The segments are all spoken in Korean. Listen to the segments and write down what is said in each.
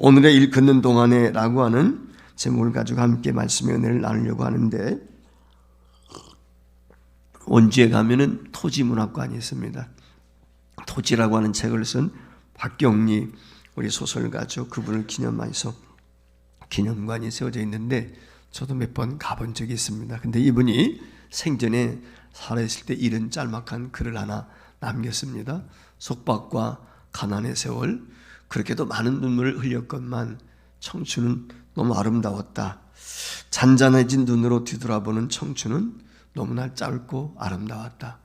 오늘의 일 걷는 동안에 라고 하는 제목을 가지고 함께 말씀의 은혜를 나누려고 하는데, 원주에 가면은 토지문학관이 있습니다. 토지라고 하는 책을 쓴 박경리 우리 소설가죠. 그분을 기념해서 기념관이 세워져 있는데 저도 몇 번 가본 적이 있습니다. 근데 이분이 생전에 살아있을 때 이런 짤막한 글을 하나 남겼습니다. 속박과 가난의 세월, 그렇게도 많은 눈물을 흘렸건만 청춘은 너무 아름다웠다. 잔잔해진 눈으로 뒤돌아보는 청춘은 너무나 짧고 아름다웠다.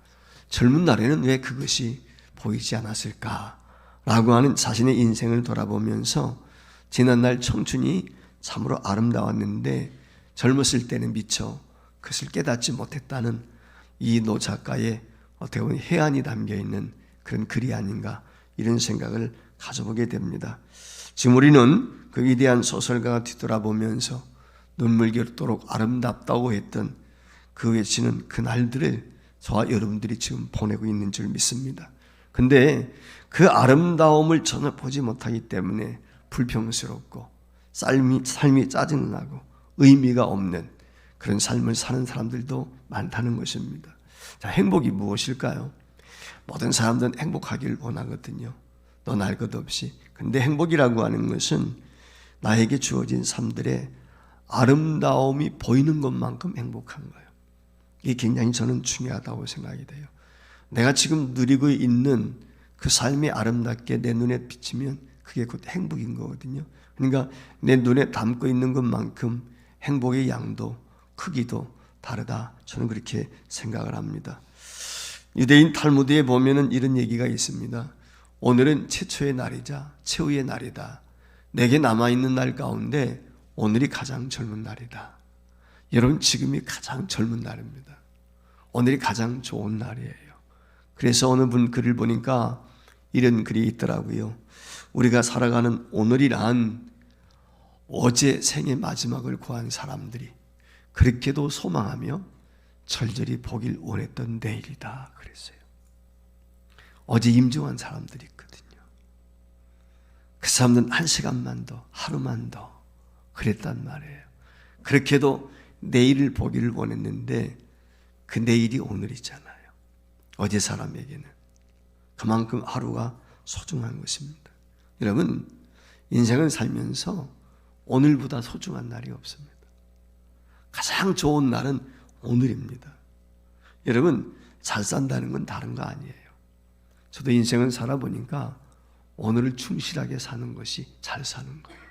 젊은 날에는 왜 그것이 보이지 않았을까? 라고 하는 자신의 인생을 돌아보면서 지난날 청춘이 참으로 아름다웠는데 젊었을 때는 미처 그것을 깨닫지 못했다는 이 노 작가의 어떻게 보면 해안이 담겨있는 그런 글이 아닌가, 이런 생각을 가져보게 됩니다. 지금 우리는 그 위대한 소설가가 뒤돌아보면서 눈물겨도록 아름답다고 했던 그 외치는 그 날들을 저와 여러분들이 지금 보내고 있는 줄 믿습니다. 근데 그 아름다움을 전혀 보지 못하기 때문에 불평스럽고 삶이 짜증나고 의미가 없는 그런 삶을 사는 사람들도 많다는 것입니다. 자, 행복이 무엇일까요? 모든 사람들은 행복하기를 원하거든요. 넌 알 것 없이. 근데 행복이라고 하는 것은 나에게 주어진 삶들의 아름다움이 보이는 것만큼 행복한 거예요. 이게 굉장히 저는 중요하다고 생각이 돼요. 내가 지금 누리고 있는 그 삶이 아름답게 내 눈에 비치면 그게 곧 행복인 거거든요. 그러니까 내 눈에 담고 있는 것만큼 행복의 양도 크기도 다르다. 저는 그렇게 생각을 합니다. 유대인 탈무드에 보면은 이런 얘기가 있습니다. 오늘은 최초의 날이자 최후의 날이다. 내게 남아있는 날 가운데 오늘이 가장 젊은 날이다. 여러분, 지금이 가장 젊은 날입니다. 오늘이 가장 좋은 날이에요. 그래서 어느 분 글을 보니까 이런 글이 있더라고요. 우리가 살아가는 오늘이란 어제 생의 마지막을 구한 사람들이 그렇게도 소망하며 절절히 보길 원했던 내일이다 그랬어요. 어제 임종한 사람들이 있거든요. 그 사람들은 한 시간만 더, 하루만 더 그랬단 말이에요. 그렇게도 내일을 보기를 원했는데 그 내일이 오늘이잖아요. 어제 사람에게는 그만큼 하루가 소중한 것입니다. 여러분, 인생을 살면서 오늘보다 소중한 날이 없습니다. 가장 좋은 날은 오늘입니다. 여러분, 잘 산다는 건 다른 거 아니에요. 저도 인생을 살아보니까 오늘을 충실하게 사는 것이 잘 사는 거예요.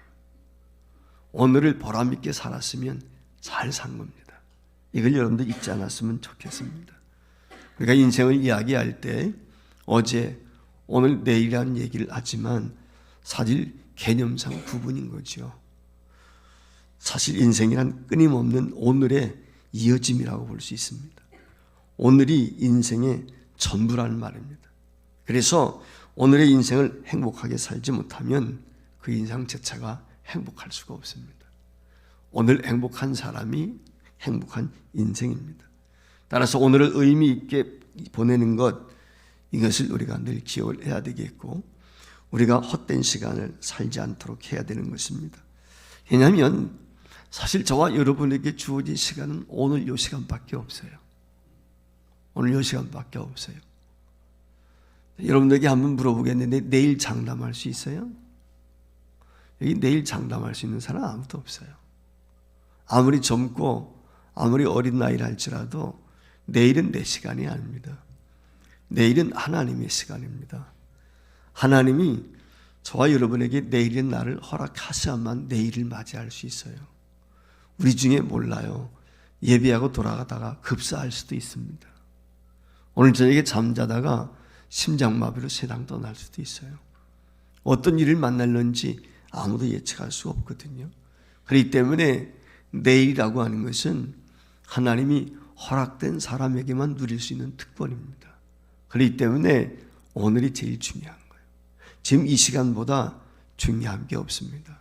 오늘을 보람있게 살았으면 잘 산 겁니다. 이걸 여러분들 잊지 않았으면 좋겠습니다. 우리가 인생을 이야기할 때 어제, 오늘, 내일이라는 얘기를 하지만 사실 개념상 구분인 거죠. 사실 인생이란 끊임없는 오늘의 이어짐이라고 볼 수 있습니다. 오늘이 인생의 전부라는 말입니다. 그래서 오늘의 인생을 행복하게 살지 못하면 그 인생 자체가 행복할 수가 없습니다. 오늘 행복한 사람이 행복한 인생입니다. 따라서 오늘을 의미 있게 보내는 것, 이것을 우리가 늘 기억을 해야 되겠고, 우리가 헛된 시간을 살지 않도록 해야 되는 것입니다. 왜냐하면 사실 저와 여러분에게 주어진 시간은 오늘 이 시간밖에 없어요. 오늘 이 시간밖에 없어요. 여러분들에게 한번 물어보겠는데 내일 장담할 수 있어요? 여기 내일 장담할 수 있는 사람 아무도 없어요. 아무리 젊고 아무리 어린 나이를 할지라도 내일은 내 시간이 아닙니다. 내일은 하나님의 시간입니다. 하나님이 저와 여러분에게 내일의 날을 허락하셔야만 내일을 맞이할 수 있어요. 우리 중에 몰라요. 예배하고 돌아가다가 급사할 수도 있습니다. 오늘 저녁에 잠자다가 심장마비로 세상 떠날 수도 있어요. 어떤 일을 만날는지 아무도 예측할 수 없거든요. 그렇기 때문에 내일이라고 하는 것은 하나님이 허락된 사람에게만 누릴 수 있는 특권입니다. 그렇기 때문에 오늘이 제일 중요한 거예요. 지금 이 시간보다 중요한 게 없습니다.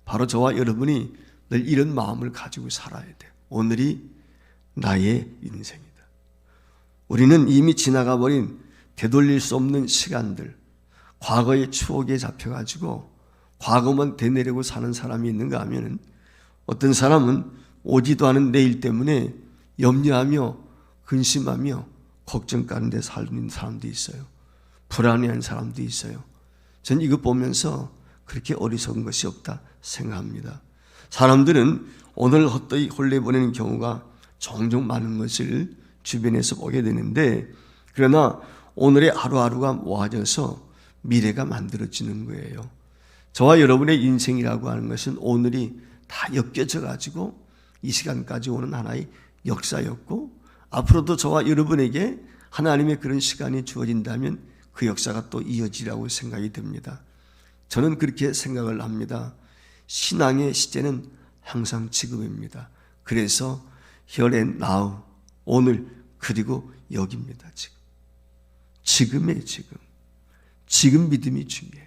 바로 저와 여러분이 늘 이런 마음을 가지고 살아야 돼요. 오늘이 나의 인생이다. 우리는 이미 지나가 버린 되돌릴 수 없는 시간들, 과거의 추억에 잡혀가지고 과거만 되뇌려고 사는 사람이 있는가 하면은 어떤 사람은 오지도 않은 내일 때문에 염려하며 근심하며 걱정 가운데 사는 사람도 있어요. 불안해하는 사람도 있어요. 전 이거 보면서 그렇게 어리석은 것이 없다 생각합니다. 사람들은 오늘 헛되이 홀려보내는 경우가 종종 많은 것을 주변에서 보게 되는데, 그러나 오늘의 하루하루가 모아져서 미래가 만들어지는 거예요. 저와 여러분의 인생이라고 하는 것은 오늘이 다 엮여져 가지고 이 시간까지 오는 하나의 역사였고, 앞으로도 저와 여러분에게 하나님의 그런 시간이 주어진다면 그 역사가 또 이어지라고 생각이 듭니다. 저는 그렇게 생각을 합니다. 신앙의 시제는 항상 지금입니다. 그래서 here and now, 오늘 그리고 여기입니다. 지금의 지금 믿음이 중요해요.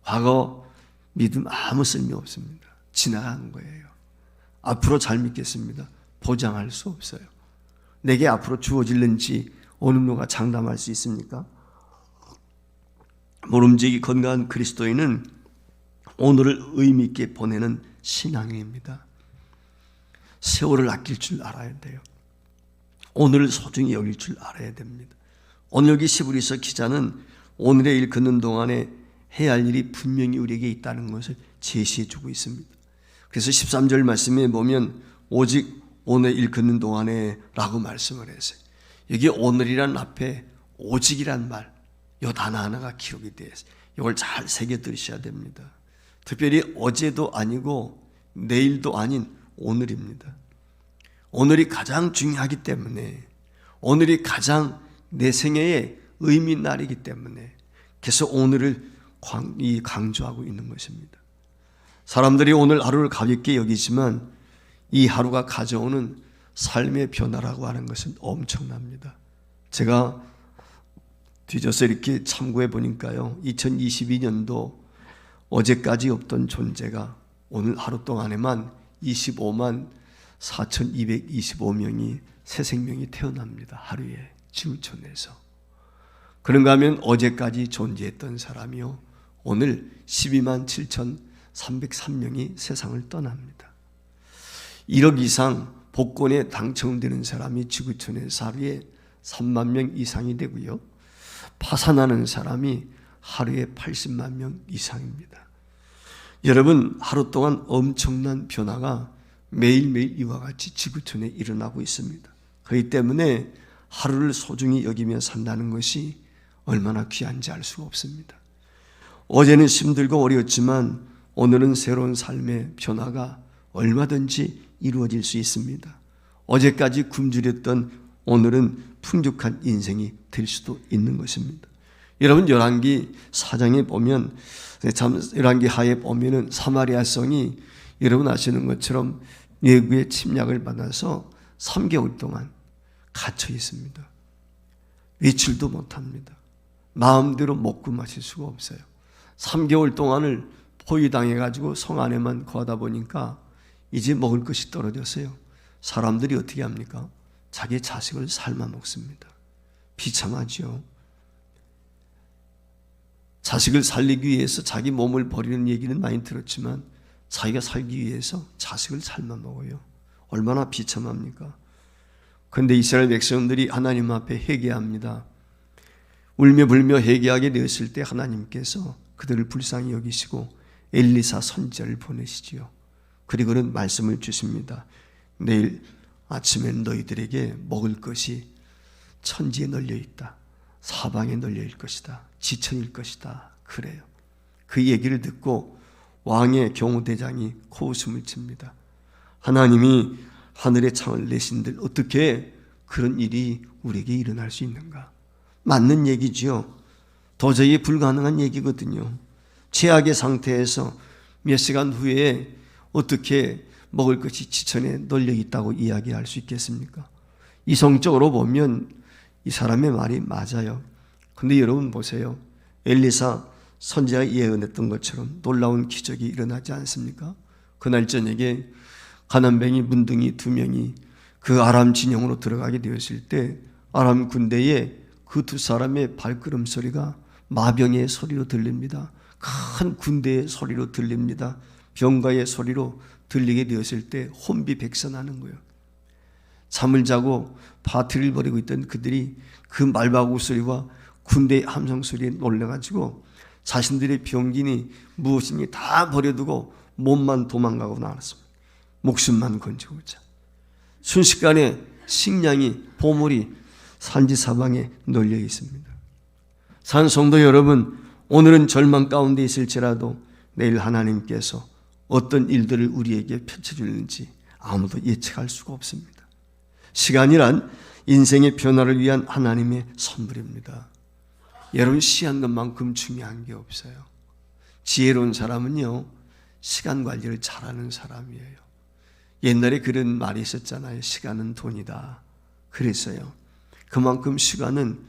과거 믿음 아무 쓸모 없습니다. 지나간 거예요. 앞으로 잘 믿겠습니다. 보장할 수 없어요. 내게 앞으로 주어질는지 어느 누가 장담할 수 있습니까? 모름지기 건강한 그리스도인은 오늘을 의미 있게 보내는 신앙인입니다. 세월을 아낄 줄 알아야 돼요. 오늘을 소중히 여길 줄 알아야 됩니다. 오늘 여기 시브리서 기자는 오늘의 일 걷는 동안에 해야 할 일이 분명히 우리에게 있다는 것을 제시해 주고 있습니다. 그래서 13절 말씀에 보면 오직 오늘 일 걷는 동안에 라고 말씀을 했어요. 여기 오늘이란 앞에 오직이란 말, 이 단어 하나가 기록이 되어 있어요. 이걸 잘 새겨 들으셔야 됩니다. 특별히 어제도 아니고 내일도 아닌 오늘입니다. 오늘이 가장 중요하기 때문에, 오늘이 가장 내 생애의 의미 날이기 때문에 계속 오늘을 강조하고 있는 것입니다. 사람들이 오늘 하루를 가볍게 여기지만 이 하루가 가져오는 삶의 변화라고 하는 것은 엄청납니다. 제가 뒤져서 이렇게 참고해 보니까요, 2022년도 어제까지 없던 존재가 오늘 하루 동안에만 25만 4,225명이 새 생명이 태어납니다. 하루에 지구촌에서. 그런가 하면 어제까지 존재했던 사람이요, 오늘 12만 7,303명이 세상을 떠납니다. 1억 이상 복권에 당첨되는 사람이 지구촌에서 하루에 3만 명 이상이 되고요, 파산하는 사람이 하루에 80만 명 이상입니다. 여러분, 하루 동안 엄청난 변화가 매일매일 이와 같이 지구촌에 일어나고 있습니다. 그렇기 때문에 하루를 소중히 여기며 산다는 것이 얼마나 귀한지 알 수가 없습니다. 어제는 힘들고 어려웠지만 오늘은 새로운 삶의 변화가 얼마든지 이루어질 수 있습니다. 어제까지 굶주렸던 오늘은 풍족한 인생이 될 수도 있는 것입니다. 여러분, 열왕기 4장에 보면, 열왕기 하에 보면은 사마리아 성이 여러분 아시는 것처럼 외국의 침략을 받아서 3개월 동안 갇혀 있습니다. 외출도 못합니다. 마음대로 먹고 마실 수가 없어요. 3개월 동안을 포위당해가지고 성 안에만 거하다 보니까 이제 먹을 것이 떨어졌어요. 사람들이 어떻게 합니까? 자기 자식을 삶아 먹습니다. 비참하죠. 자식을 살리기 위해서 자기 몸을 버리는 얘기는 많이 들었지만 자기가 살기 위해서 자식을 삶아 먹어요. 얼마나 비참합니까? 그런데 이스라엘 백성들이 하나님 앞에 회개합니다. 울며 불며 회개하게 되었을 때 하나님께서 그들을 불쌍히 여기시고 엘리사 선지자를 보내시지요. 그리고는 말씀을 주십니다. 내일 아침에 너희들에게 먹을 것이 천지에 널려 있다. 사방에 널려 있을 것이다. 지천일 것이다. 그래요. 그 얘기를 듣고 왕의 경호대장이 코웃음을 칩니다. 하나님이 하늘의 창을 내신들 어떻게 그런 일이 우리에게 일어날 수 있는가? 맞는 얘기지요. 도저히 불가능한 얘기거든요. 최악의 상태에서 몇 시간 후에 어떻게 먹을 것이 지천에 널려 있다고 이야기할 수 있겠습니까? 이성적으로 보면 이 사람의 말이 맞아요. 근데 여러분 보세요. 엘리사 선지자가 예언했던 것처럼 놀라운 기적이 일어나지 않습니까? 그날 저녁에 가난뱅이 문둥이 2명이 그 아람 진영으로 들어가게 되었을 때 아람 군대에 그 2 사람의 발걸음 소리가 마병의 소리로 들립니다. 큰 군대의 소리로 들립니다. 병가의 소리로 들리게 되었을 때 혼비백산하는 거예요. 잠을 자고 파티를 벌이고 있던 그들이 그 말바구 소리와 군대의 함성 소리에 놀라가지고 자신들의 병기니 무엇이니 다 버려두고 몸만 도망가고 나왔습니다. 목숨만 건지고자. 순식간에 식량이, 보물이 산지 사방에 널려 있습니다. 산 성도 여러분, 오늘은 절망 가운데 있을지라도 내일 하나님께서 어떤 일들을 우리에게 펼쳐주는지 아무도 예측할 수가 없습니다. 시간이란 인생의 변화를 위한 하나님의 선물입니다. 여러분, 시한 것만큼 중요한 게 없어요. 지혜로운 사람은요, 시간 관리를 잘하는 사람이에요. 옛날에 그런 말이 있었잖아요. 시간은 돈이다. 그랬어요. 그만큼 시간은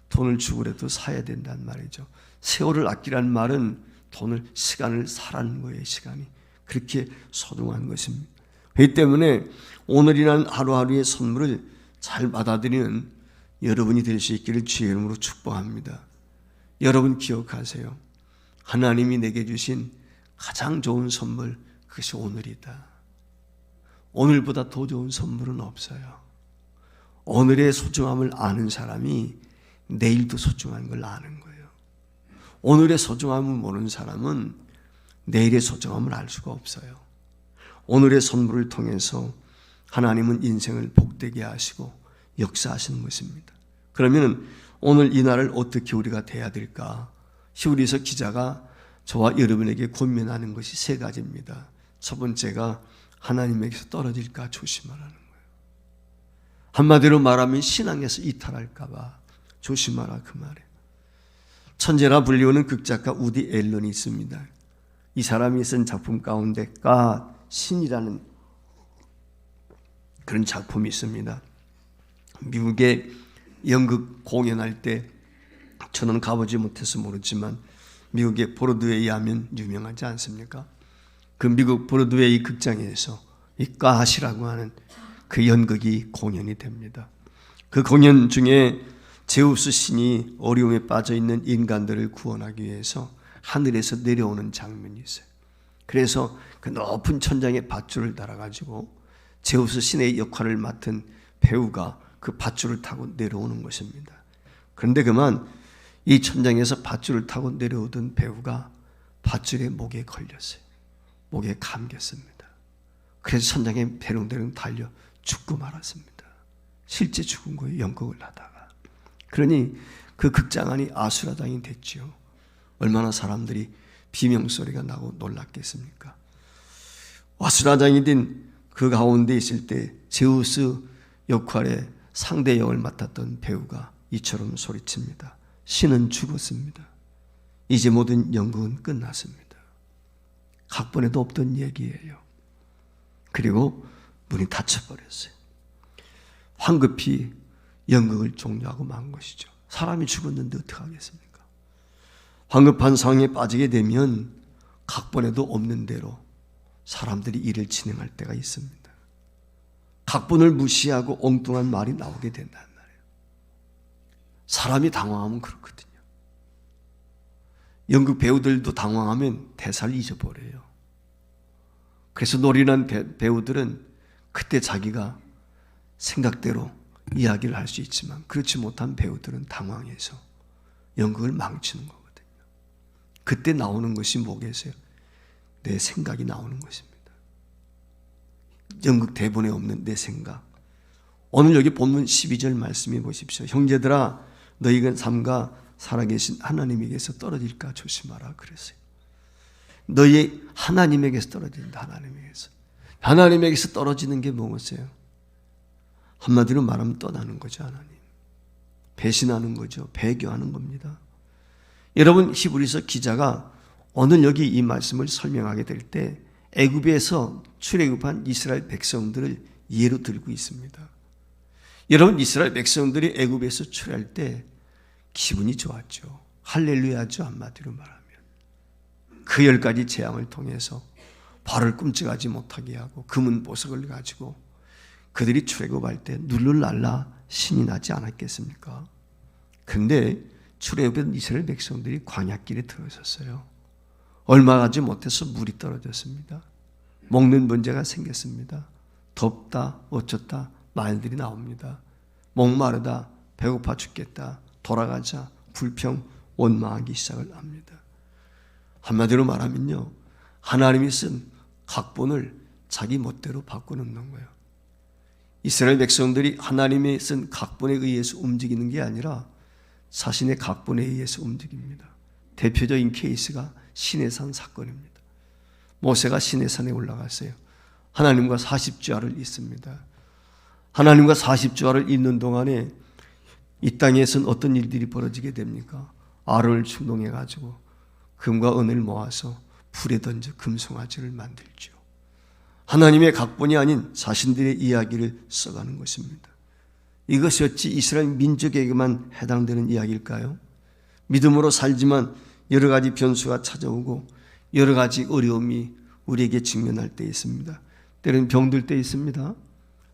돈을 주고라도 사야 된다는 말이죠. 세월을 아끼라는 말은 돈을, 시간을 사라는 거예요. 시간이 그렇게 소중한 것입니다. 그렇기 때문에 오늘이라는 하루하루의 선물을 잘 받아들이는 여러분이 될 수 있기를 주의 이름으로 축복합니다. 여러분 기억하세요. 하나님이 내게 주신 가장 좋은 선물, 그것이 오늘이다. 오늘보다 더 좋은 선물은 없어요. 오늘의 소중함을 아는 사람이 내일도 소중한 걸 아는 거예요. 오늘의 소중함을 모르는 사람은 내일의 소중함을 알 수가 없어요. 오늘의 선물을 통해서 하나님은 인생을 복되게 하시고 역사하시는 것입니다. 그러면 오늘 이 날을 어떻게 우리가 돼야 될까? 히브리서 기자가 저와 여러분에게 권면하는 것이 세 가지입니다. 첫 번째가 하나님에게서 떨어질까 조심하라는 거예요. 한마디로 말하면 신앙에서 이탈할까 봐 조심하라, 그 말이에요. 천재라 불리우는 극작가 우디 앨런이 있습니다. 이 사람이 쓴 작품 가운데 가 신이라는 그런 작품이 있습니다. 미국의 연극 공연할 때, 저는 가보지 못해서 모르지만 미국의 브로드웨이 하면 유명하지 않습니까? 그 미국 브로드웨이 극장에서 이 가시라고 하는 그 연극이 공연이 됩니다. 그 공연 중에 제우스 신이 어려움에 빠져 있는 인간들을 구원하기 위해서 하늘에서 내려오는 장면이 있어요. 그래서 그 높은 천장에 밧줄을 달아가지고 제우스 신의 역할을 맡은 배우가 그 밧줄을 타고 내려오는 것입니다. 그런데 그만 이 천장에서 밧줄을 타고 내려오던 배우가 밧줄에 목에 걸렸어요. 목에 감겼습니다. 그래서 천장에 대롱대롱 달려 죽고 말았습니다. 실제 죽은 거예요. 연극을 하다가. 그러니 그 극장 안이 아수라장이 됐죠. 얼마나 사람들이 비명소리가 나고 놀랐겠습니까? 아수라장이 된 그 가운데 있을 때 제우스 역할의 상대 역을 맡았던 배우가 이처럼 소리칩니다. 신은 죽었습니다. 이제 모든 연극은 끝났습니다. 각본에도 없던 얘기예요. 그리고 문이 닫혀버렸어요. 황급히 연극을 종료하고 만 것이죠. 사람이 죽었는데 어떡하겠습니까? 황급한 상황에 빠지게 되면 각본에도 없는 대로 사람들이 일을 진행할 때가 있습니다. 각본을 무시하고 엉뚱한 말이 나오게 된단 말이에요. 사람이 당황하면 그렇거든요. 연극 배우들도 당황하면 대사를 잊어버려요. 그래서 노련한 배우들은 그때 자기가 생각대로 이야기를 할 수 있지만 그렇지 못한 배우들은 당황해서 연극을 망치는 거거든요. 그때 나오는 것이 뭐겠어요? 내 생각이 나오는 것입니다. 연극 대본에 없는 내 생각. 오늘 여기 본문 12절 말씀해 보십시오. 형제들아 너희가 삼가 살아계신 하나님에게서 떨어질까 조심하라 그랬어요. 너희 하나님에게서 떨어진다. 하나님에게서 떨어지는 게 무엇이에요? 한마디로 말하면 떠나는 거죠. 하나님. 배신하는 거죠. 배교하는 겁니다. 여러분, 히브리서 기자가 오늘 여기 이 말씀을 설명하게 될 때 애굽에서 출애굽한 이스라엘 백성들을 예로 들고 있습니다. 여러분, 이스라엘 백성들이 애굽에서 출애할 때 기분이 좋았죠. 할렐루야죠. 한마디로 말하면 그 10가지 재앙을 통해서 발을 꿈쩍하지 못하게 하고 금은 보석을 가지고 그들이 출애굽할 때 룰루랄라 신이 나지 않았겠습니까? 그런데 출애굽한 이스라엘 백성들이 광야길에 들어섰어요. 얼마 가지 못해서 물이 떨어졌습니다. 먹는 문제가 생겼습니다. 덥다, 어쩌다 말들이 나옵니다. 목마르다, 배고파 죽겠다, 돌아가자, 불평, 원망하기 시작을 합니다. 한마디로 말하면요, 하나님이 쓴 각본을 자기 멋대로 바꿔놓는 거예요. 이스라엘 백성들이 하나님이 쓴 각본에 의해서 움직이는 게 아니라 자신의 각본에 의해서 움직입니다. 대표적인 케이스가 시내산 사건입니다. 모세가 시내산에 올라갔어요. 하나님과 40주야를 있습니다. 하나님과 40주야를 있는 동안에 이 땅에서는 어떤 일들이 벌어지게 됩니까? 아론을 충동해 가지고 금과 은을 모아서 불에 던져 금송아지를 만들죠. 하나님의 각본이 아닌 자신들의 이야기를 써가는 것입니다. 이것이 어찌 이스라엘 민족에게만 해당되는 이야기일까요? 믿음으로 살지만 여러 가지 변수가 찾아오고 여러 가지 어려움이 우리에게 직면할 때 있습니다. 때로는 병들 때 있습니다.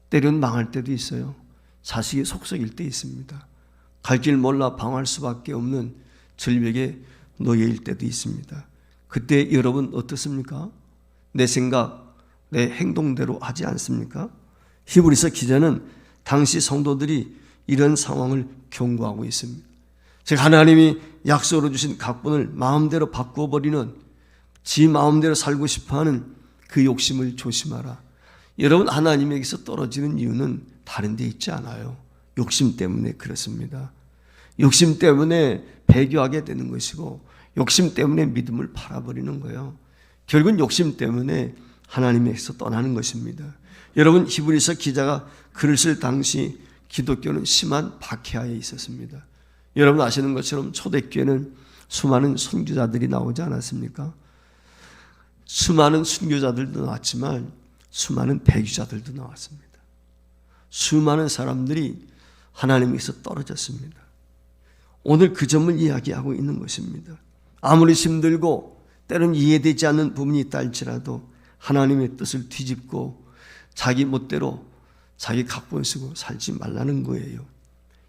때로는 망할 때도 있어요. 자식이 속썩일 때 있습니다. 갈 길 몰라 방황할 수밖에 없는 절벽에 놓여일 때도 있습니다. 그때 여러분 어떻습니까? 내 생각, 내 행동대로 하지 않습니까? 히브리서 기자는 당시 성도들이 이런 상황을 경고하고 있습니다. 즉 하나님이 약속으로 주신 각본을 마음대로 바꾸어버리는, 지 마음대로 살고 싶어하는 그 욕심을 조심하라. 여러분, 하나님에게서 떨어지는 이유는 다른 데 있지 않아요. 욕심 때문에 그렇습니다. 욕심 때문에 배교하게 되는 것이고 욕심 때문에 믿음을 팔아버리는 거예요. 결국은 욕심 때문에 하나님에게서 떠나는 것입니다. 여러분, 히브리서 기자가 글을 쓸 당시 기독교는 심한 박해하에 있었습니다. 여러분 아시는 것처럼 초대교회는 수많은 선교자들이 나오지 않았습니까? 수많은 순교자들도 나왔지만 수많은 배교자들도 나왔습니다. 수많은 사람들이 하나님에게서 떨어졌습니다. 오늘 그 점을 이야기하고 있는 것입니다. 아무리 힘들고 때로는 이해되지 않는 부분이 있다 할지라도 하나님의 뜻을 뒤집고 자기 멋대로 자기 각본 쓰고 살지 말라는 거예요.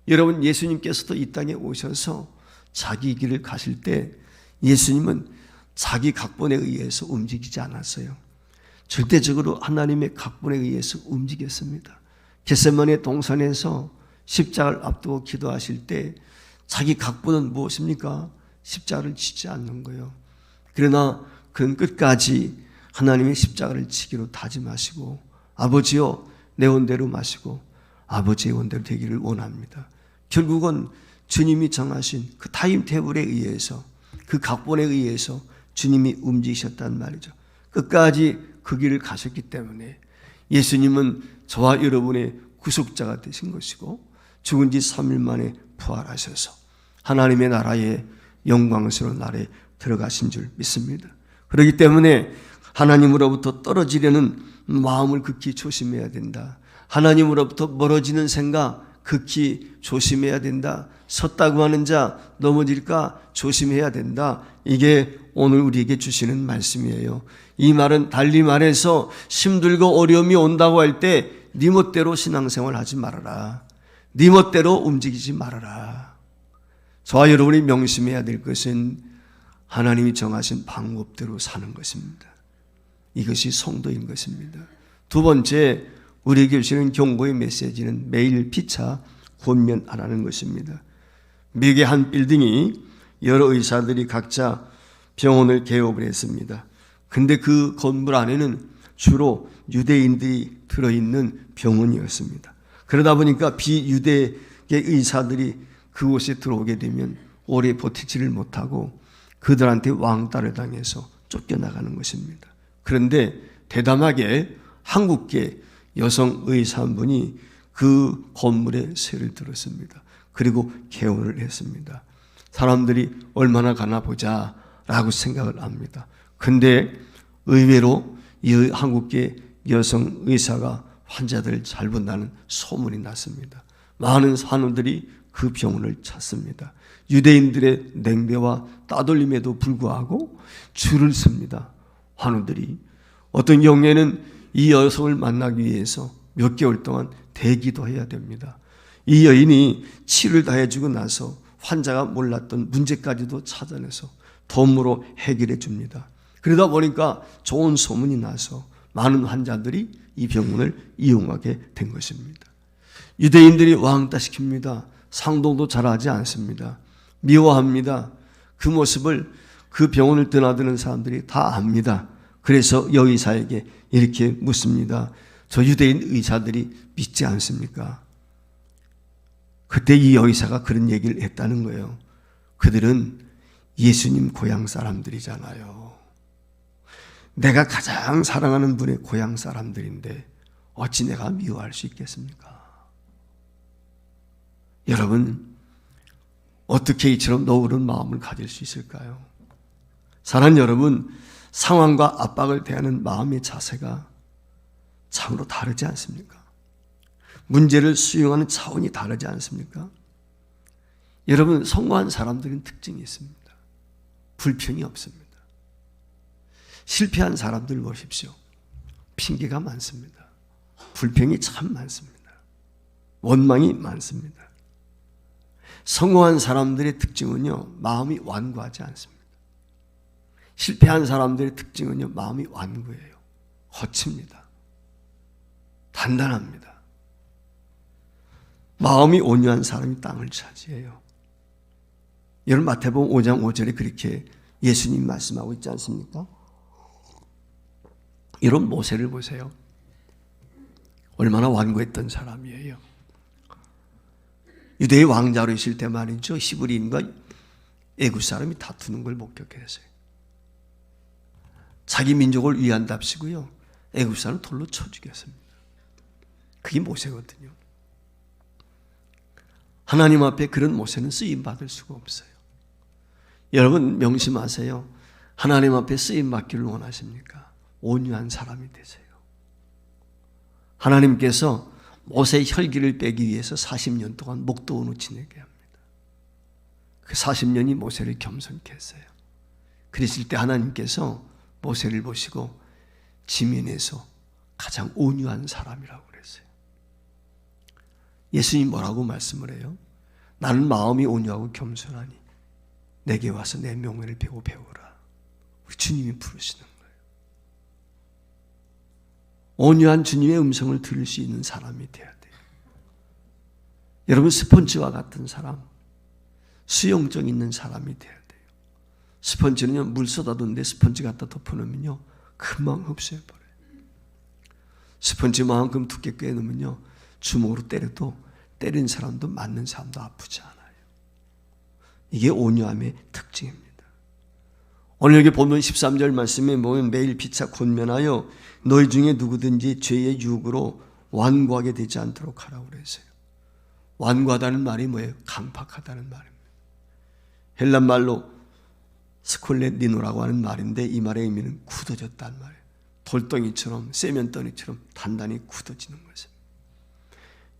여러분, 예수님께서도 이 땅에 오셔서 자기 길을 가실 때 예수님은 자기 각본에 의해서 움직이지 않았어요. 절대적으로 하나님의 각본에 의해서 움직였습니다. 겟세마네 동산에서 십자가를 앞두고 기도하실 때 자기 각본은 무엇입니까? 십자가를 지지 않는 거예요. 그러나 그는 끝까지 하나님의 십자가를 지기로 다짐하시고 아버지여 내 원대로 마시고 아버지의 원대로 되기를 원합니다. 결국은 주님이 정하신 그 타임 테이블에 의해서, 그 각본에 의해서 주님이 움직이셨단 말이죠. 끝까지 그 길을 가셨기 때문에 예수님은 저와 여러분의 구속자가 되신 것이고 죽은 지 3일 만에 부활하셔서 하나님의 나라의 영광스러운 나라에 들어가신 줄 믿습니다. 그렇기 때문에 하나님으로부터 떨어지려는 마음을 극히 조심해야 된다. 하나님으로부터 멀어지는 생각 극히 조심해야 된다. 섰다고 하는 자 넘어질까 조심해야 된다. 이게 오늘 우리에게 주시는 말씀이에요. 이 말은 달리 말해서 힘들고 어려움이 온다고 할 때 네 멋대로 신앙생활 하지 말아라. 네 멋대로 움직이지 말아라. 저와 여러분이 명심해야 될 것은 하나님이 정하신 방법대로 사는 것입니다. 이것이 성도인 것입니다. 두 번째, 우리에게 주시는 경고의 메시지는 매일 피차 권면하라는 것입니다. 미국의 한 빌딩이 여러 의사들이 각자 병원을 개업을 했습니다. 근데 그 건물 안에는 주로 유대인들이 들어있는 병원이었습니다. 그러다 보니까 비유대계 의사들이 그곳에 들어오게 되면 오래 버티지를 못하고 그들한테 왕따를 당해서 쫓겨나가는 것입니다. 그런데 대담하게 한국계 여성 의사 한 분이 그 건물에 세를 들었습니다. 그리고 개원을 했습니다. 사람들이 얼마나 가나 보자 라고 생각을 합니다. 근데 의외로 이 한국계 여성 의사가 환자들을 잘 본다는 소문이 났습니다. 많은 환우들이 그 병원을 찾습니다. 유대인들의 냉대와 따돌림에도 불구하고 줄을 섭니다. 환우들이 어떤 경우에는 이 여성을 만나기 위해서 몇 개월 동안 대기도 해야 됩니다. 이 여인이 치료를 다 해주고 나서 환자가 몰랐던 문제까지도 찾아내서 덤으로 해결해 줍니다. 그러다 보니까 좋은 소문이 나서 많은 환자들이 이 병원을 이용하게 된 것입니다. 유대인들이 왕따시킵니다. 상동도 잘하지 않습니다. 미워합니다. 그 모습을 그 병원을 드나드는 사람들이 다 압니다. 그래서 여의사에게 이렇게 묻습니다. 저 유대인 의사들이 믿지 않습니까? 그때 이 여의사가 그런 얘기를 했다는 거예요. 그들은 예수님 고향 사람들이잖아요. 내가 가장 사랑하는 분의 고향 사람들인데 어찌 내가 미워할 수 있겠습니까? 여러분, 어떻게 이처럼 너그러운 마음을 가질 수 있을까요? 사랑하는 여러분, 상황과 압박을 대하는 마음의 자세가 참으로 다르지 않습니까? 문제를 수용하는 차원이 다르지 않습니까? 여러분, 성공한 사람들은 특징이 있습니다. 불평이 없습니다. 실패한 사람들 보십시오. 핑계가 많습니다. 불평이 참 많습니다. 원망이 많습니다. 성공한 사람들의 특징은요, 마음이 완고하지 않습니다. 실패한 사람들의 특징은요, 마음이 완고해요. 거칩니다. 단단합니다. 마음이 온유한 사람이 땅을 차지해요. 여러분, 마태복음 5장 5절에 그렇게 예수님 말씀하고 있지 않습니까? 이런 모세를 보세요. 얼마나 완고했던 사람이에요. 유대의 왕자로 있을 때 말이죠. 히브리인과 애굽 사람이 다투는 걸 목격했어요. 자기 민족을 위한답시고요. 애굽 사람 돌로 쳐 죽였습니다. 그게 모세거든요. 하나님 앞에 그런 모세는 쓰임받을 수가 없어요. 여러분 명심하세요. 하나님 앞에 쓰임받기를 원하십니까? 온유한 사람이 되세요. 하나님께서 모세의 혈기를 빼기 위해서 40년 동안 목도원을 지내게 합니다. 그 40년이 모세를 겸손케 했어요. 그랬을 때 하나님께서 모세를 보시고 지면에서 가장 온유한 사람이라고 그랬어요. 예수님 뭐라고 말씀을 해요? 나는 마음이 온유하고 겸손하니 내게 와서 내 명예를 배우라. 우리 주님이 부르시는 거예요. 온유한 주님의 음성을 들을 수 있는 사람이 되어야 돼요. 여러분, 스펀지와 같은 사람, 수용적 있는 사람이 되어야 돼요. 스펀지는요, 물 쏟아뒀는데 스펀지 갖다 덮어놓으면요, 금방 흡수해버려요. 스펀지만큼 두께 꿰놓으면요, 주먹으로 때려도 때린 사람도 맞는 사람도 아프지 않아요. 이게 온유함의 특징입니다. 오늘 여기 보면 13절 말씀에 보면 매일 피차 권면하여 너희 중에 누구든지 죄의 유혹으로 완고하게 되지 않도록 하라고 그랬어요. 완고하다는 말이 뭐예요? 강팍하다는 말입니다. 헬란 말로 스콜레니노라고 하는 말인데 이 말의 의미는 굳어졌다는 말이에요. 돌덩이처럼 세면더미처럼 단단히 굳어지는 것입니다.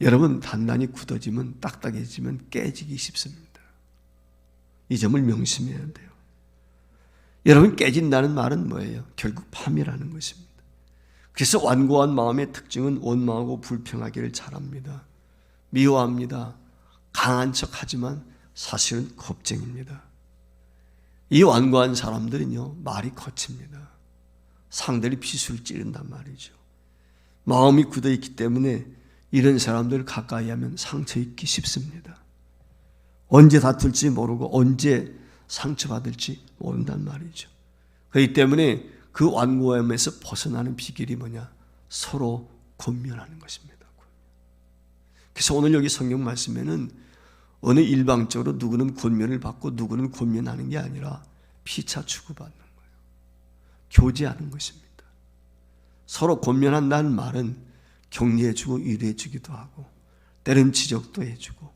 여러분, 단단히 굳어지면 딱딱해지면 깨지기 쉽습니다. 이 점을 명심해야 돼요. 여러분, 깨진다는 말은 뭐예요? 결국 파멸하는 것입니다. 그래서 완고한 마음의 특징은 원망하고 불평하기를 잘합니다. 미워합니다. 강한 척하지만 사실은 겁쟁입니다. 이 완고한 사람들은요, 말이 거칩니다. 상대를 비수를 찌른단 말이죠. 마음이 굳어있기 때문에 이런 사람들을 가까이 하면 상처 입기 쉽습니다. 언제 다툴지 모르고 언제 상처받을지 모른단 말이죠. 그렇기 때문에 그 완고함에서 벗어나는 비결이 뭐냐? 서로 권면하는 것입니다. 그래서 오늘 여기 성경 말씀에는 어느 일방적으로 누구는 권면을 받고 누구는 권면하는 게 아니라 피차 주고받는 거예요. 교제하는 것입니다. 서로 권면한다는 말은 격려해주고 위로해주기도 하고 때로는 지적도 해주고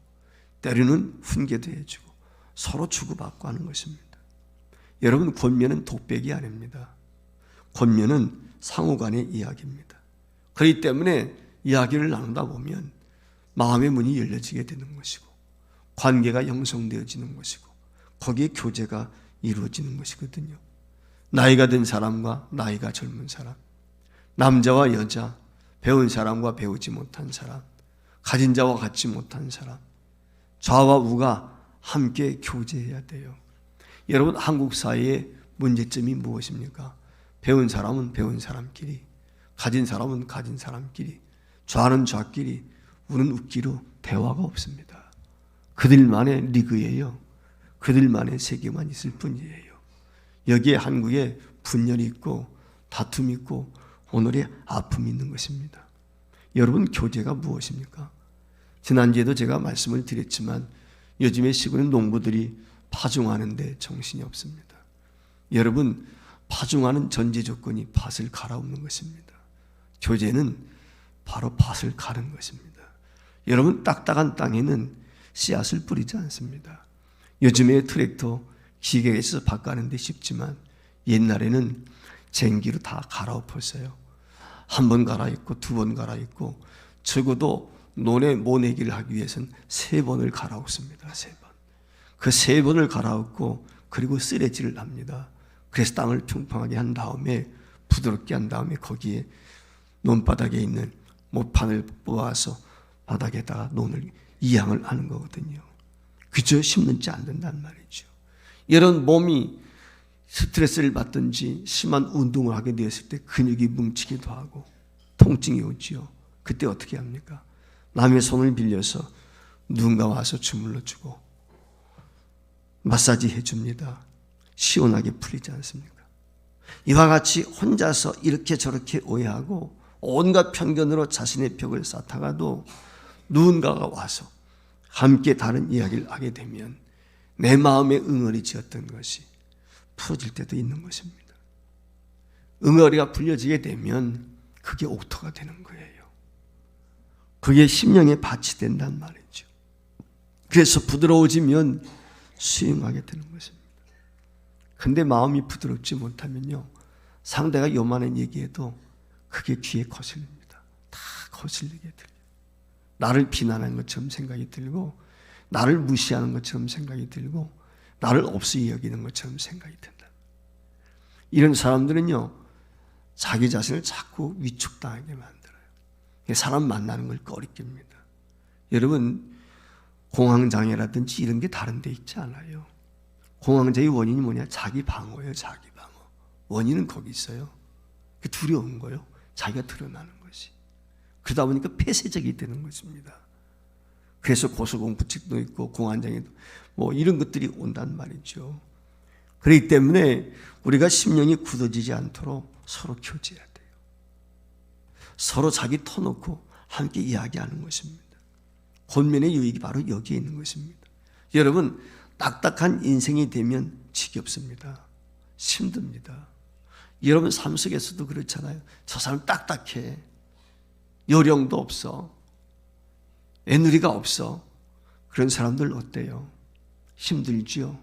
때로는 훈계도 해주고 서로 주고받고 하는 것입니다. 여러분, 권면은 독백이 아닙니다. 권면은 상호간의 이야기입니다. 그렇기 때문에 이야기를 나누다 보면 마음의 문이 열려지게 되는 것이고 관계가 형성되어지는 것이고 거기에 교제가 이루어지는 것이거든요. 나이가 든 사람과 나이가 젊은 사람, 남자와 여자, 배운 사람과 배우지 못한 사람, 가진 자와 갖지 못한 사람, 좌와 우가 함께 교제해야 돼요. 여러분, 한국 사회에 문제점이 무엇입니까? 배운 사람은 배운 사람끼리, 가진 사람은 가진 사람끼리, 좌는 좌끼리, 우는 우끼로 대화가 없습니다. 그들만의 리그예요. 그들만의 세계만 있을 뿐이에요. 여기에 한국에 분열이 있고 다툼이 있고 오늘의 아픔이 있는 것입니다. 여러분, 교제가 무엇입니까? 지난주에도 제가 말씀을 드렸지만 요즘에 시골의 농부들이 파종하는데 정신이 없습니다. 여러분, 파종하는 전제 조건이 밭을 갈아엎는 것입니다. 교제는 바로 밭을 가는 것입니다. 여러분, 딱딱한 땅에는 씨앗을 뿌리지 않습니다. 요즘에 트랙터 기계가 있어서 밭 가는 데 쉽지만 옛날에는 쟁기로 다 갈아엎었어요. 한 번 갈아입고 두 번 갈아입고 적어도 논에 모내기를 하기 위해서는 3번을 갈아엎습니다. 3번. 그 3번을 갈아엎고 그리고 쓰레질을 합니다. 그래서 땅을 평평하게 한 다음에 부드럽게 한 다음에 거기에 논바닥에 있는 모판을 뽑아서 바닥에다가 논을 이양을 하는 거거든요. 그저 심는지 안 된단 말이죠. 이런 몸이 스트레스를 받든지 심한 운동을 하게 되었을 때 근육이 뭉치기도 하고 통증이 오지요. 그때 어떻게 합니까? 남의 손을 빌려서 누군가 와서 주물러 주고 마사지 해줍니다. 시원하게 풀리지 않습니까? 이와 같이 혼자서 이렇게 저렇게 오해하고 온갖 편견으로 자신의 벽을 쌓다가도 누군가가 와서 함께 다른 이야기를 하게 되면 내 마음에 응어리 지었던 것이 풀어질 때도 있는 것입니다. 응어리가 풀려지게 되면 그게 옥토가 되는 거예요. 그게 심령의 밭이 된단 말이죠. 그래서 부드러워지면 수용하게 되는 것입니다. 근데 마음이 부드럽지 못하면요, 상대가 요만한 얘기해도 그게 귀에 거슬립니다. 다 거슬리게 들려요. 나를 비난하는 것처럼 생각이 들고, 나를 무시하는 것처럼 생각이 들고, 나를 없이 여기는 것처럼 생각이 든다. 이런 사람들은요, 자기 자신을 자꾸 위축당하게 만들어요. 사람 만나는 걸 꺼리깁니다. 여러분, 공황장애라든지 이런 게 다른 데 있지 않아요. 공황장애의 원인이 뭐냐? 자기 방어예요. 자기 방어. 원인은 거기 있어요. 두려운 거예요. 자기가 드러나는 것이. 그러다 보니까 폐쇄적이 되는 것입니다. 그래서 고소공포증도 있고 공황장애도 뭐 이런 것들이 온단 말이죠. 그렇기 때문에 우리가 심령이 굳어지지 않도록 서로 교제해야 돼요. 서로 자기 터놓고 함께 이야기하는 것입니다. 권면의 유익이 바로 여기에 있는 것입니다. 여러분, 딱딱한 인생이 되면 지겹습니다. 힘듭니다. 여러분 삶 속에서도 그렇잖아요. 저 사람 딱딱해. 요령도 없어. 애누리가 없어. 그런 사람들 어때요? 힘들지요?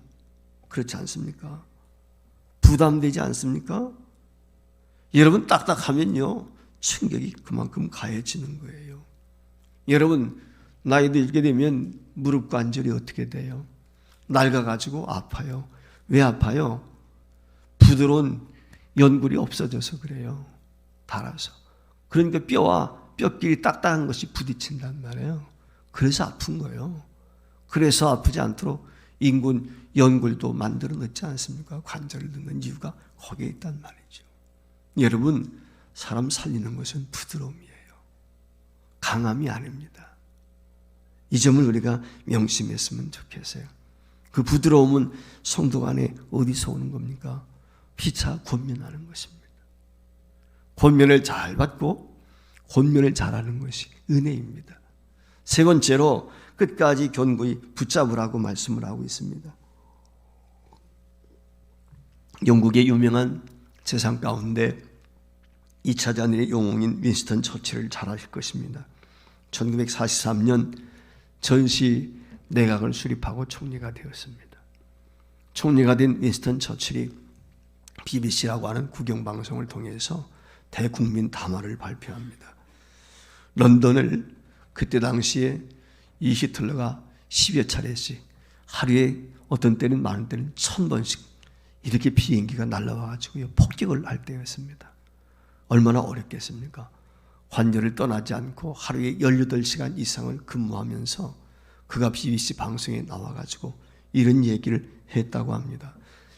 그렇지 않습니까? 부담되지 않습니까? 여러분, 딱딱하면요, 충격이 그만큼 가해지는 거예요. 여러분, 나이 들게 되면 무릎 관절이 어떻게 돼요? 낡아가지고 아파요. 왜 아파요? 부드러운 연골이 없어져서 그래요. 닳아서. 그러니까 뼈와 뼈끼리 딱딱한 것이 부딪힌단 말이에요. 그래서 아픈 거예요. 그래서 아프지 않도록 인군 연골도 만들어 넣지 않습니까? 관절을 넣는 이유가 거기에 있단 말이죠. 여러분, 사람 살리는 것은 부드러움이에요. 강함이 아닙니다. 이 점을 우리가 명심했으면 좋겠어요. 그 부드러움은 성도 안에 어디서 오는 겁니까? 피차 권면하는 것입니다. 권면을 잘 받고 권면을 잘하는 것이 은혜입니다. 세 번째로 끝까지 견고히 붙잡으라고 말씀을 하고 있습니다. 영국의 유명한 재상 가운데 2차 대전의 영웅인 윈스턴 처칠을 잘 아실 것입니다. 1943년 전시 내각을 수립하고 총리가 되었습니다. 총리가 된 윈스턴 처칠이 BBC라고 하는 국영방송을 통해서 대국민 담화를 발표합니다. 런던을 그때 당시에 이 히틀러가 10여 차례씩 하루에 어떤 때는 많은 때는 1000번씩 이렇게 비행기가 날아와가지고 폭격을 할 때였습니다. 얼마나 어렵겠습니까? 관절을 떠나지 않고 하루에 18시간 이상을 근무하면서 그가 BBC 방송에 나와가지고 이런 얘기를 했다고 합니다.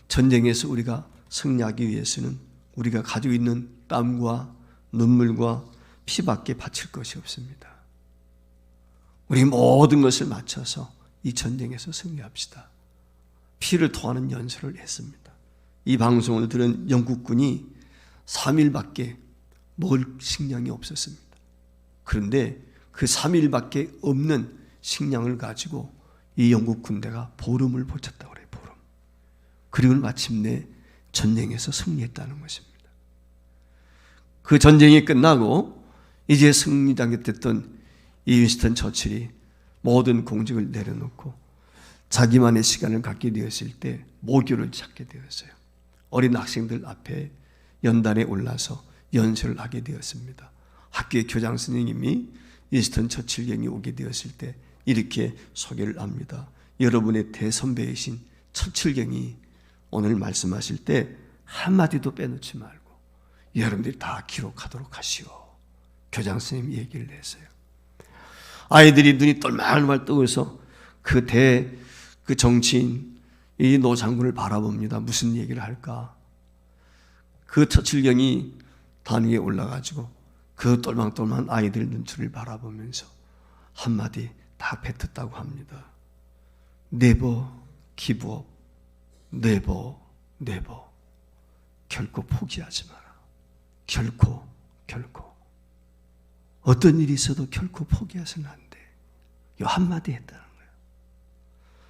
전쟁에서 우리가 승리하기 위해서는 우리가 가지고 있는 땀과 눈물과 피밖에 바칠 것이 없습니다. 우리 모든 것을 맞춰서 이 전쟁에서 승리합시다. 피를 토하는 연설을 했습니다. 이 방송을 들은 영국군이 3일밖에 먹을 식량이 없었습니다. 그런데 그 3일밖에 없는 식량을 가지고 이 영국 군대가 보름을 버텼다고 그래요. 보름. 그리고 마침내 전쟁에서 승리했다는 것입니다. 그 전쟁이 끝나고 이제 승리당했던 이 윈스턴 처칠이 모든 공직을 내려놓고 자기만의 시간을 갖게 되었을 때 모교를 찾게 되었어요. 어린 학생들 앞에 연단에 올라서 연설을 하게 되었습니다. 학교의 교장 선생님이 윈스턴 처칠경이 오게 되었을 때 이렇게 소개를 합니다. 여러분의 대선배이신 처칠경이 오늘 말씀하실 때 한마디도 빼놓지 말고 여러분들이 다 기록하도록 하시오. 교장 선생님이 얘기를 했어요. 아이들이 눈이 똘말똘말 뜨고서 그 정치인 이 노 장군을 바라봅니다. 무슨 얘기를 할까? 그 처칠경이 단 위에 올라가지고 그 똘망똘망한 아이들 눈초리를 바라보면서 한마디 다 뱉었다고 합니다. Never give up. Never, never. 결코 포기하지 마라. 결코. 어떤 일이 있어도 결코 포기해서는 안 돼. 이 한마디 했다는 거예요.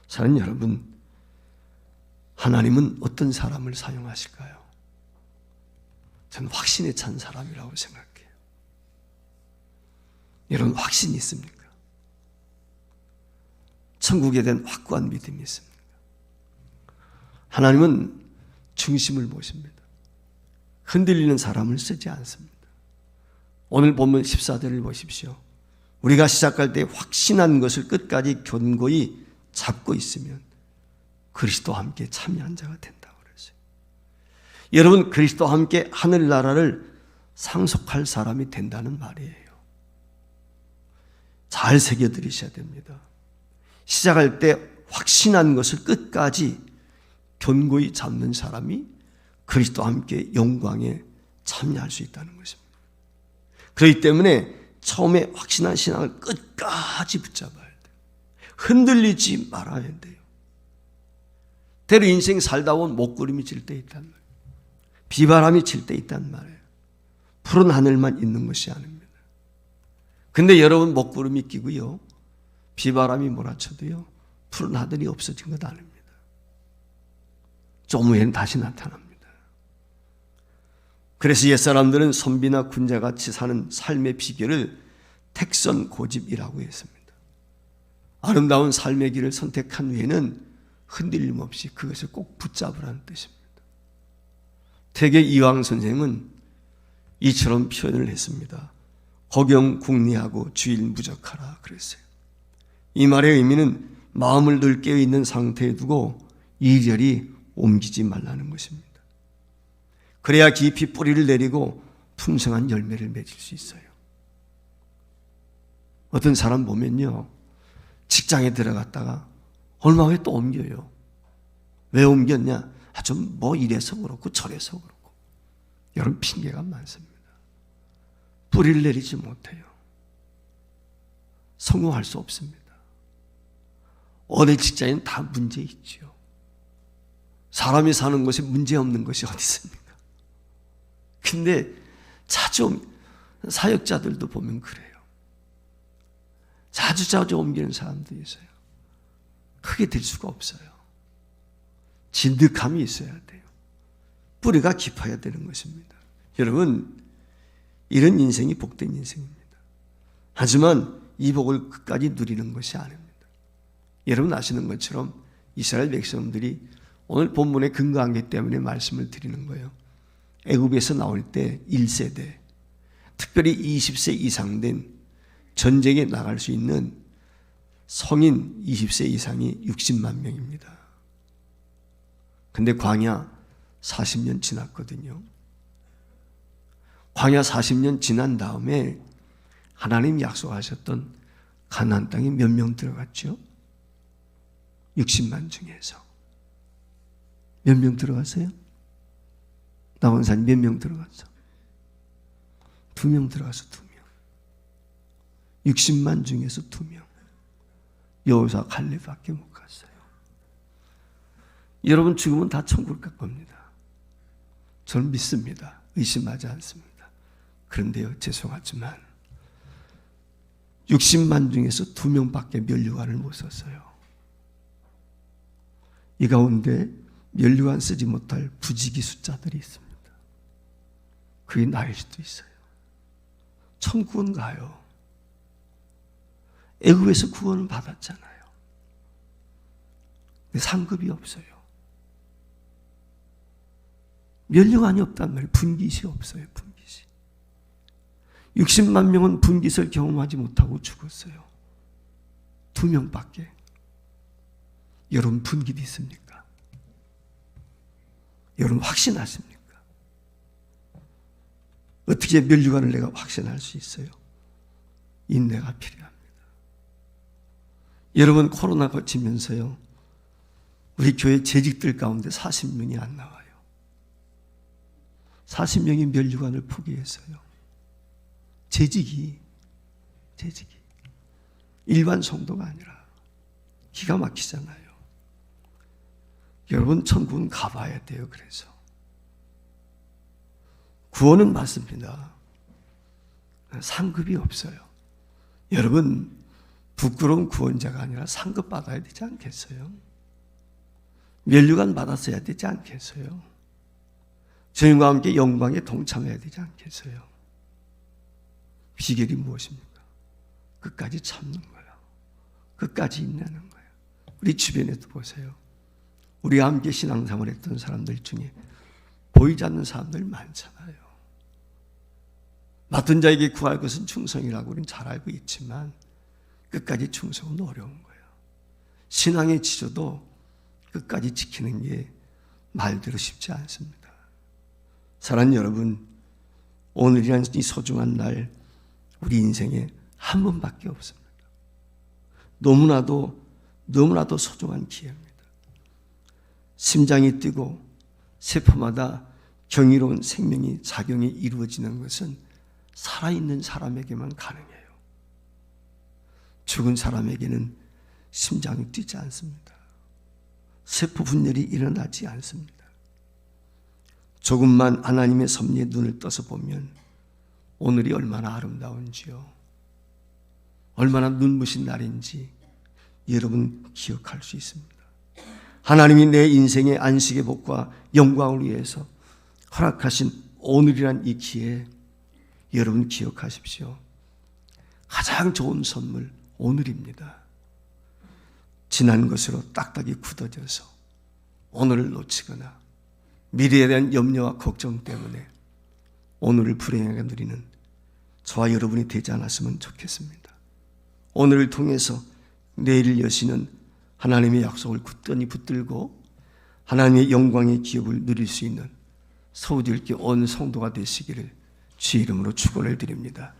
사랑하는 여러분, 하나님은 어떤 사람을 사용하실까요? 저는 확신에 찬 사람이라고 생각해요. 여러분 확신이 있습니까? 천국에 대한 확고한 믿음이 있습니까? 하나님은 중심을 보십니다. 흔들리는 사람을 쓰지 않습니다. 오늘 본문 14절을 보십시오. 우리가 시작할 때 확신한 것을 끝까지 견고히 잡고 있으면 그리스도와 함께 참여한 자가 된다고 그랬어요. 여러분 그리스도와 함께 하늘나라를 상속할 사람이 된다는 말이에요. 잘 새겨들으셔야 됩니다. 시작할 때 확신한 것을 끝까지 견고히 잡는 사람이 그리스도와 함께 영광에 참여할 수 있다는 것입니다. 그렇기 때문에 처음에 확신한 신앙을 끝까지 붙잡아야 돼요. 흔들리지 말아야 돼요. 때로 인생 살다 보면 목구름이 칠 때 있단 말이에요. 비바람이 칠 때 있단 말이에요. 푸른 하늘만 있는 것이 아닙니다. 근데 여러분 목구름이 끼고요. 비바람이 몰아쳐도요. 푸른 하늘이 없어진 것 아닙니다. 좀 후에는 다시 나타납니다. 그래서 옛사람들은 선비나 군자같이 사는 삶의 비결을 택선고집이라고 했습니다. 아름다운 삶의 길을 선택한 후에는 흔들림 없이 그것을 꼭 붙잡으라는 뜻입니다. 태계 이황 선생은 이처럼 표현을 했습니다. 거경궁리하고 주일무적하라 그랬어요. 이 말의 의미는 마음을 늘 깨어있는 상태에 두고 이리저리 옮기지 말라는 것입니다. 그래야 깊이 뿌리를 내리고 풍성한 열매를 맺을 수 있어요. 어떤 사람 보면요. 직장에 들어갔다가 얼마 후에 또 옮겨요. 왜 옮겼냐? 좀 뭐 이래서 그렇고 저래서 그렇고. 여러분 핑계가 많습니다. 뿌리를 내리지 못해요. 성공할 수 없습니다. 어느 직장에는 다 문제 있죠. 사람이 사는 것에 문제 없는 것이 어디 있습니까? 근데 자주 사역자들도 보면 그래요. 자주 옮기는 사람들이 있어요. 크게 될 수가 없어요. 진득함이 있어야 돼요. 뿌리가 깊어야 되는 것입니다. 여러분, 이런 인생이 복된 인생입니다. 하지만 이 복을 끝까지 누리는 것이 아닙니다. 여러분 아시는 것처럼 이스라엘 백성들이 오늘 본문에 근거한 게 때문에 말씀을 드리는 거예요. 애굽에서 나올 때 1세대, 특별히 20세 이상 된 전쟁에 나갈 수 있는 성인 20세 이상이 60만 명입니다. 근데 광야 40년 지났거든요. 광야 40년 지난 다음에 하나님 약속하셨던 가나안 땅에 몇 명 들어갔죠? 60만 중에서 몇 명 들어갔어요? 나온 사람이 몇 명 들어갔어? 2명 들어가서 2명. 60만 중에서 2명. 여호수아 갈렙밖에 못 갔어요. 여러분 죽으면 다 천국 갈 겁니다. 저는 믿습니다. 의심하지 않습니다. 그런데요, 죄송하지만 60만 중에서 2명밖에 면류관을 못 썼어요. 이 가운데 면류관 쓰지 못할 부지기 숫자들이 있습니다. 그게 나일 수도 있어요. 천국은 가요. 애굽에서 구원을 받았잖아요. 근데 상급이 없어요. 면류관이 없단 말이에요. 분깃이 없어요. 분깃이. 60만 명은 분깃을 경험하지 못하고 죽었어요. 2명밖에. 여러분 분깃 있습니까? 여러분 확신하십니까? 어떻게 면류관을 내가 확신할 수 있어요? 인내가 필요합니다. 여러분 코로나 거치면서요, 우리 교회 재직들 가운데 40명이 안 나와요. 40명이 면류관을 포기했어요. 재직이 일반 성도가 아니라 기가 막히잖아요. 여러분 천국은 가봐야 돼요. 그래서 구원은 맞습니다. 상급이 없어요. 여러분 부끄러운 구원자가 아니라 상급 받아야 되지 않겠어요? 면류관 받았어야 되지 않겠어요? 주님과 함께 영광에 동참해야 되지 않겠어요? 비결이 무엇입니까? 끝까지 참는 거예요. 끝까지 인내하는 거예요. 우리 주변에도 보세요. 우리와 함께 신앙생활을 했던 사람들 중에 보이지 않는 사람들 많잖아요. 맡은 자에게 구할 것은 충성이라고 우리는 잘 알고 있지만 끝까지 충성은 어려운 거예요. 신앙의 지조도 끝까지 지키는 게 말대로 쉽지 않습니다. 사랑하는 여러분, 오늘이란 이 소중한 날 우리 인생에 한 번밖에 없습니다. 너무나도 소중한 기회입니다. 심장이 뛰고 세포마다 경이로운 생명이 작용이 이루어지는 것은 살아있는 사람에게만 가능해요. 죽은 사람에게는 심장이 뛰지 않습니다. 세포 분열이 일어나지 않습니다. 조금만 하나님의 섭리에 눈을 떠서 보면 오늘이 얼마나 아름다운지요, 얼마나 눈부신 날인지 여러분 기억할 수 있습니다. 하나님이 내 인생의 안식의 복과 영광을 위해서 허락하신 오늘이란 이 기회, 여러분 기억하십시오. 가장 좋은 선물 오늘입니다. 지난 것으로 딱딱이 굳어져서 오늘을 놓치거나 미래에 대한 염려와 걱정 때문에 오늘을 불행하게 누리는 저와 여러분이 되지 않았으면 좋겠습니다. 오늘을 통해서 내일을 여시는 하나님의 약속을 굳건히 붙들고 하나님의 영광의 기업을 누릴 수 있는 서울교회 온 성도가 되시기를 주의 이름으로 축원을 드립니다.